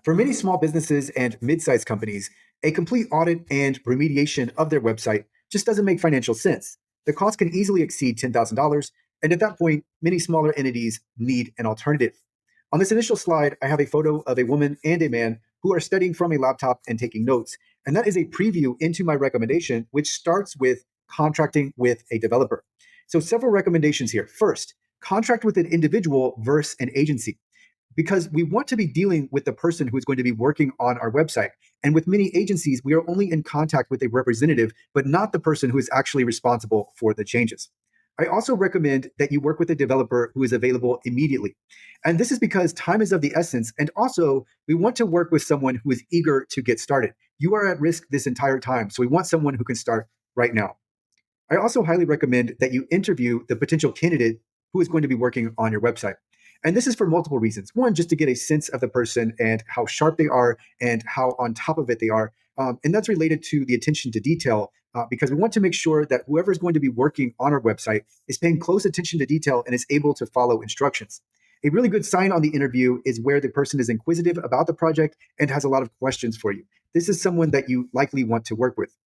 For many small businesses and mid-sized companies, a complete audit and remediation of their website just doesn't make financial sense. The cost can easily exceed $10,000, and at that point, many smaller entities need an alternative. On this initial slide, I have a photo of a woman and a man who are studying from a laptop and taking notes, and that is a preview into my recommendation, which starts with contracting with a developer. So several recommendations here. First, contract with an individual versus an agency, because we want to be dealing with the person who is going to be working on our website. And with many agencies, we are only in contact with a representative, but not the person who is actually responsible for the changes. I also recommend that you work with a developer who is available immediately. And this is because time is of the essence. And also, we want to work with someone who is eager to get started. You are at risk this entire time. So we want someone who can start right now. I also highly recommend that you interview the potential candidate who is going to be working on your website. And this is for multiple reasons. One, just to get a sense of the person and how sharp they are and how on top of it they are. And that's related to the attention to detail, because we want to make sure that whoever is going to be working on our website is paying close attention to detail and is able to follow instructions. A really good sign on the interview is where the person is inquisitive about the project and has a lot of questions for you. This is someone that you likely want to work with.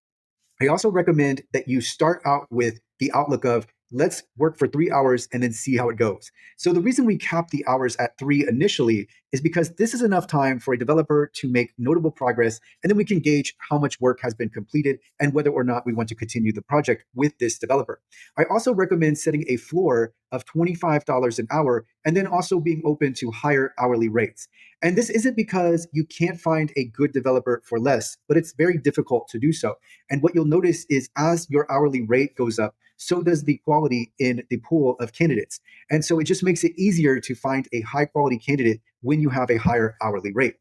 I also recommend that you start out with the outlook of, let's work for 3 hours and then see how it goes. So the reason we cap the hours at 3 initially is because this is enough time for a developer to make notable progress, and then we can gauge how much work has been completed and whether or not we want to continue the project with this developer. I also recommend setting a floor of $25 an hour and then also being open to higher hourly rates. And this isn't because you can't find a good developer for less, but it's very difficult to do so. And what you'll notice is as your hourly rate goes up, so does the quality in the pool of candidates. And so it just makes it easier to find a high quality candidate when you have a higher hourly rate.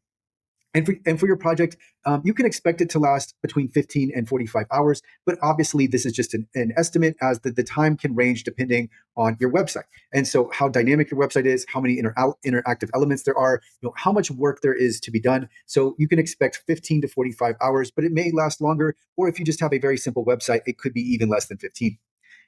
And for your project, you can expect it to last between 15 and 45 hours, but obviously this is just an estimate, as the time can range depending on your website. And so how dynamic your website is, how many interactive elements there are, how much work there is to be done. So you can expect 15 to 45 hours, but it may last longer, or if you just have a very simple website, it could be even less than 15.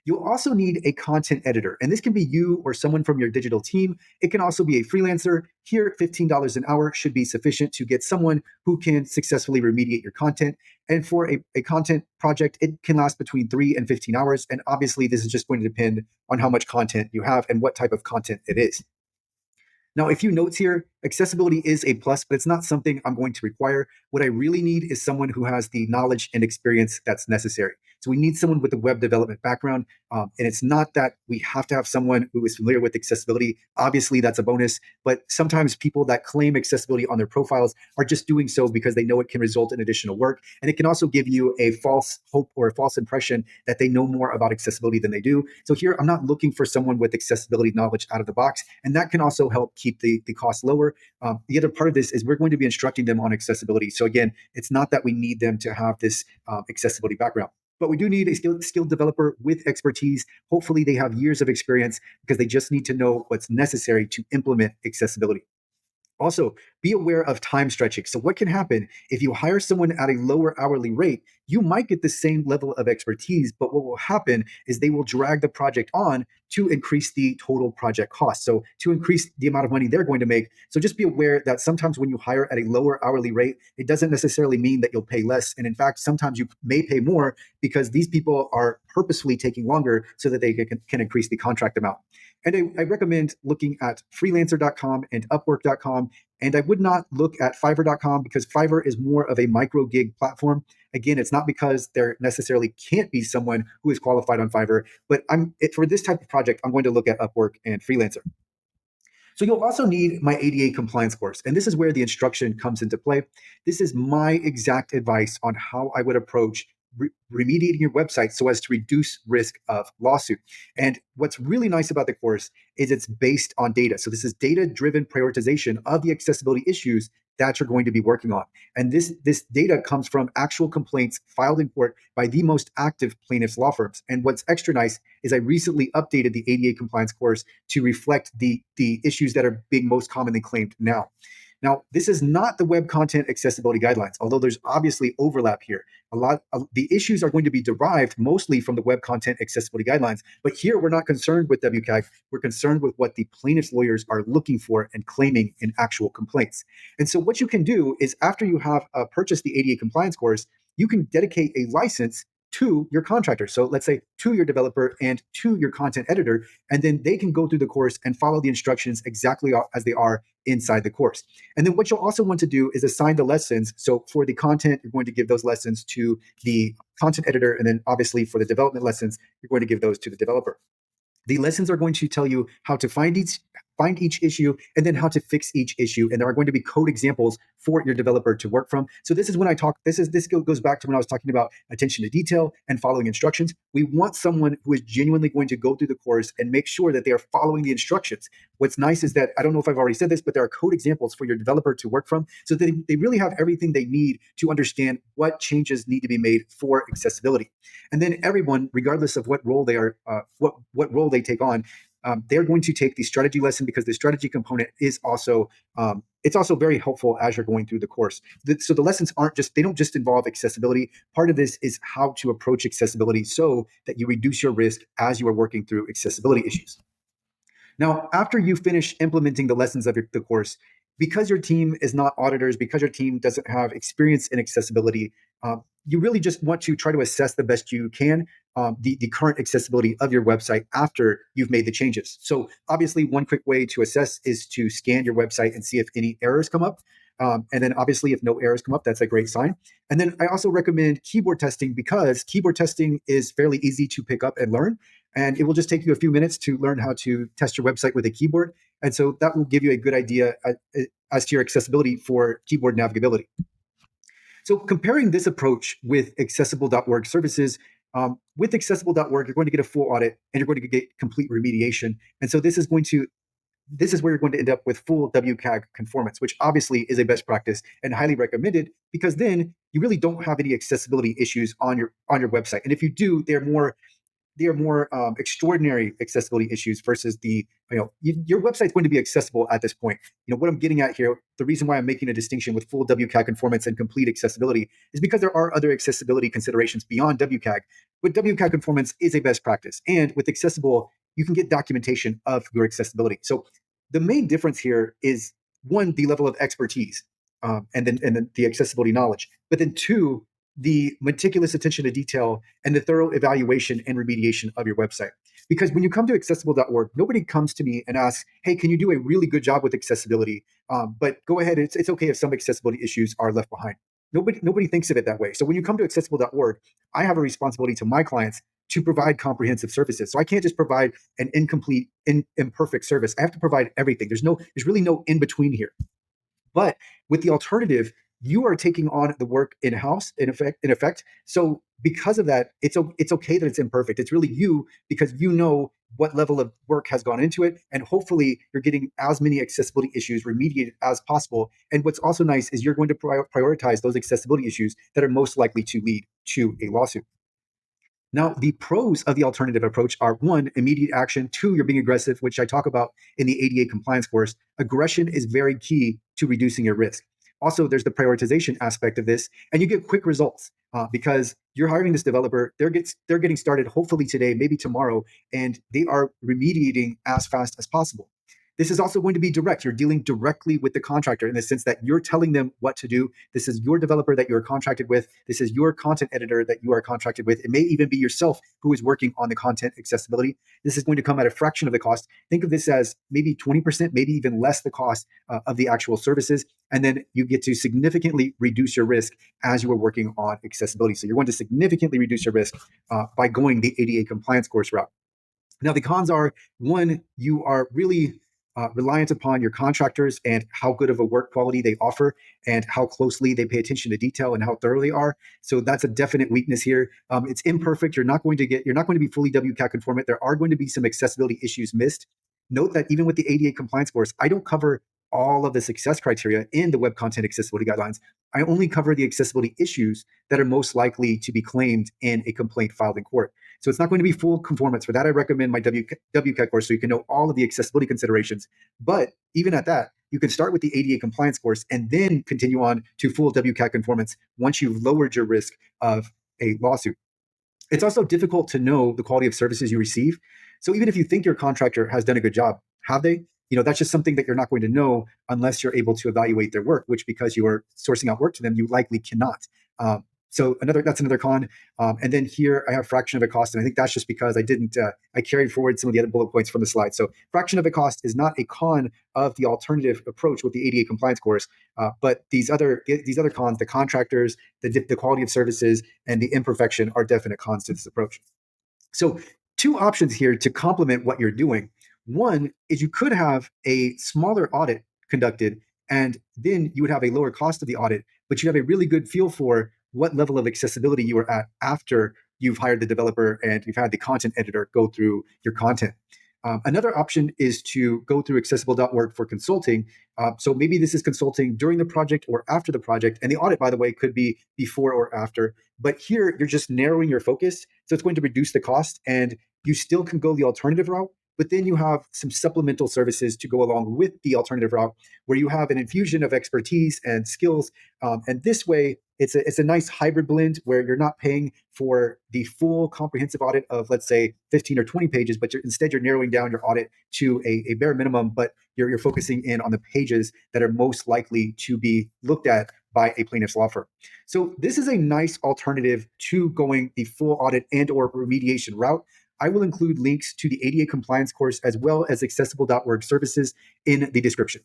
You'll also need a content editor, and this can be you or someone from your digital team. It can also be a freelancer. Here, $15 an hour should be sufficient to get someone who can successfully remediate your content. And for a content project, it can last between 3 and 15 hours. And obviously, this is just going to depend on how much content you have and what type of content it is. Now, a few notes here. Accessibility is a plus, but it's not something I'm going to require. What I really need is someone who has the knowledge and experience that's necessary. So we need someone with a web development background. And it's not that we have to have someone who is familiar with accessibility. Obviously, that's a bonus. But sometimes people that claim accessibility on their profiles are just doing so because they know it can result in additional work. And it can also give you a false hope or a false impression that they know more about accessibility than they do. So here, I'm not looking for someone with accessibility knowledge out of the box. And that can also help keep the cost lower. The other part of this is we're going to be instructing them on accessibility. So again, it's not that we need them to have this accessibility background. But we do need a skilled developer with expertise. Hopefully they have years of experience because they just need to know what's necessary to implement accessibility. Also, be aware of time stretching. So what can happen if you hire someone at a lower hourly rate? You might get the same level of expertise, but what will happen is they will drag the project on to increase the total project cost. So to increase the amount of money they're going to make. So just be aware that sometimes when you hire at a lower hourly rate, it doesn't necessarily mean that you'll pay less. And in fact, sometimes you may pay more because these people are purposefully taking longer so that they can increase the contract amount. And I recommend looking at freelancer.com and upwork.com. And I would not look at fiverr.com because Fiverr is more of a micro gig platform. Again, it's not because there necessarily can't be someone who is qualified on Fiverr, but for this type of project, I'm going to look at Upwork and Freelancer. So you'll also need my ADA compliance course. And this is where the instruction comes into play. This is my exact advice on how I would approach remediating your website so as to reduce risk of lawsuit. And what's really nice about the course is it's based on data. So this is data-driven prioritization of the accessibility issues that you're going to be working on. And this data comes from actual complaints filed in court by the most active plaintiffs' law firms. And what's extra nice is I recently updated the ADA compliance course to reflect the issues that are being most commonly claimed now. Now, this is not the web content accessibility guidelines, although there's obviously overlap here. A lot of the issues are going to be derived mostly from the web content accessibility guidelines. But here, we're not concerned with WCAG. We're concerned with what the plaintiff's lawyers are looking for and claiming in actual complaints. And so what you can do is after you have purchased the ADA compliance course, you can dedicate a license to your contractor. So let's say to your developer and to your content editor, and then they can go through the course and follow the instructions exactly as they are inside the course. And then what you'll also want to do is assign the lessons. So for the content, you're going to give those lessons to the content editor. And then obviously for the development lessons, you're going to give those to the developer. The lessons are going to tell you how to find each issue and then how to fix each issue. And there are going to be code examples for your developer to work from. So this is when I talk, this goes back to when I was talking about attention to detail and following instructions. We want someone who is genuinely going to go through the course and make sure that they are following the instructions. What's nice is that, I don't know if I've already said this, but there are code examples for your developer to work from. So they really have everything they need to understand what changes need to be made for accessibility. And then everyone, regardless of what role they are, what role they take on, they're going to take the strategy lesson, because the strategy component is also it's also very helpful as you're going through the course. So the lessons they don't just involve accessibility. Part of this is how to approach accessibility so that you reduce your risk as you are working through accessibility issues. Now, after you finish implementing the lessons of the course, because your team is not auditors, because your team doesn't have experience in accessibility, you really just want to try to assess the best you can the current accessibility of your website after you've made the changes. So obviously, one quick way to assess is to scan your website and see if any errors come up. And then obviously, if no errors come up, that's a great sign. And then I also recommend keyboard testing, because keyboard testing is fairly easy to pick up and learn. And it will just take you a few minutes to learn how to test your website with a keyboard. And so that will give you a good idea as to your accessibility for keyboard navigability. So comparing this approach with accessible.org services, with accessible.org, you're going to get a full audit and you're going to get complete remediation. And so this is where you're going to end up with full WCAG conformance, which obviously is a best practice and highly recommended, because then you really don't have any accessibility issues on your website. And if you do, they're more extraordinary accessibility issues versus your website's going to be accessible at this point. What I'm getting at here, the reason why I'm making a distinction with full WCAG conformance and complete accessibility is because there are other accessibility considerations beyond WCAG, but WCAG conformance is a best practice. And with accessible, you can get documentation of your accessibility. So the main difference here is, one, the level of expertise, and then the accessibility knowledge, but then two, the meticulous attention to detail and the thorough evaluation and remediation of your website. Because when you come to accessible.org, nobody comes to me and asks, hey, can you do a really good job with accessibility? But go ahead, it's okay if some accessibility issues are left behind. Nobody thinks of it that way. So when you come to accessible.org, I have a responsibility to my clients to provide comprehensive services. So I can't just provide an incomplete, imperfect service. I have to provide everything. There's really no in between here. But with the alternative, you are taking on the work in-house, in effect. So because of that, it's okay that it's imperfect. It's really you, because you know what level of work has gone into it, and hopefully you're getting as many accessibility issues remediated as possible. And what's also nice is you're going to prioritize those accessibility issues that are most likely to lead to a lawsuit. Now, the pros of the alternative approach are, one, immediate action. Two, you're being aggressive, which I talk about in the ADA compliance course. Aggression is very key to reducing your risk. Also, there's the prioritization aspect of this, and you get quick results because you're hiring this developer. They're getting started hopefully today, maybe tomorrow, and they are remediating as fast as possible. This is also going to be direct. You're dealing directly with the contractor in the sense that you're telling them what to do. This is your developer that you're contracted with. This is your content editor that you are contracted with. It may even be yourself who is working on the content accessibility. This is going to come at a fraction of the cost. Think of this as maybe 20%, maybe even less the cost of the actual services. And then you get to significantly reduce your risk as you are working on accessibility. So you're going to significantly reduce your risk by going the ADA compliance course route. Now, the cons are, one, you are really reliant upon your contractors and how good of a work quality they offer and how closely they pay attention to detail and how thorough they are. So that's a definite weakness here. It's imperfect. You're not going to be fully WCAG conformant. There are going to be some accessibility issues missed. Note that even with the ADA compliance course, I don't cover all of the success criteria in the Web Content Accessibility Guidelines. I only cover the accessibility issues that are most likely to be claimed in a complaint filed in court. So it's not going to be full conformance. For that, I recommend my WCAG course so you can know all of the accessibility considerations. But even at that, you can start with the ADA compliance course and then continue on to full WCAG conformance once you've lowered your risk of a lawsuit. It's also difficult to know the quality of services you receive. So even if you think your contractor has done a good job, have they? That's just something that you're not going to know unless you're able to evaluate their work, which because you are sourcing out work to them, you likely cannot. So that's another con. And then here I have fraction of a cost, and I think that's just because I carried forward some of the other bullet points from the slide. So fraction of a cost is not a con of the alternative approach with the ADA compliance course, but these other cons, the contractors, the quality of services, and the imperfection are definite cons to this approach. So two options here to complement what you're doing. One is you could have a smaller audit conducted, and then you would have a lower cost of the audit, but you have a really good feel for what level of accessibility you are at after you've hired the developer and you've had the content editor go through your content. Another option is to go through accessible.org for consulting. So maybe this is consulting during the project or after the project. And the audit, by the way, could be before or after. But here, you're just narrowing your focus. So it's going to reduce the cost, and you still can go the alternative route. But then you have some supplemental services to go along with the alternative route, where you have an infusion of expertise and skills. And this way, it's a nice hybrid blend where you're not paying for the full comprehensive audit of, let's say, 15 or 20 pages, but instead you're narrowing down your audit to a bare minimum, but you're focusing in on the pages that are most likely to be looked at by a plaintiff's law firm. So this is a nice alternative to going the full audit and or remediation route. I will include links to the ADA compliance course as well as accessible.org services in the description.